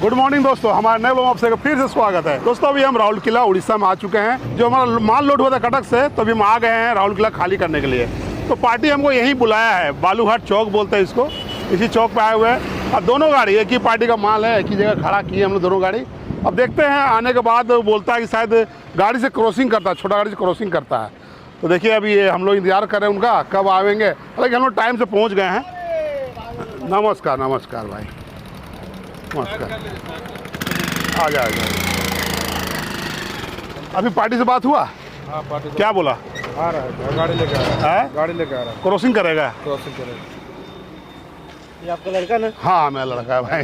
Good morning दोस्तों, हमारे नए लोग आपसे फिर से स्वागत है। दोस्तों अभी हम राहुल किला उड़ीसा में आ चुके हैं। जो हमारा माल लोड हुआ था कटक से, तो अभी हम आ गए हैं राहुल किला खाली करने के लिए। तो पार्टी हमको यहीं बुलाया है, बालूघाट चौक बोलते हैं इसको, इसी चौक पे आए हुए हैं। अब दोनों गाड़ी एक ही पार्टी का माल है, एक ही जगह खड़ा किए हम लोग दोनों गाड़ी। अब देखते हैं, आने के बाद वो बोलता है कि शायद गाड़ी से क्रॉसिंग करता है, छोटा गाड़ी से क्रॉसिंग करता है। तो देखिए अभी ये हम लोग इंतजार कर रहे हैं उनका, कब आएंगे। हालांकि हम लोग टाइम से पहुँच गए हैं। नमस्कार नमस्कार भाई, नमस्कार। आ जाए अभी पार्टी से बात हुआ? हाँ, पार्टी क्या बोला? आ रहा है, गाड़ी लेके आ रहा है। गाड़ी लेके आ रहा है, क्रॉसिंग करेगा। क्रॉसिंग करेगा। ये आपका लड़का ना? हाँ मेरा लड़का है भाई।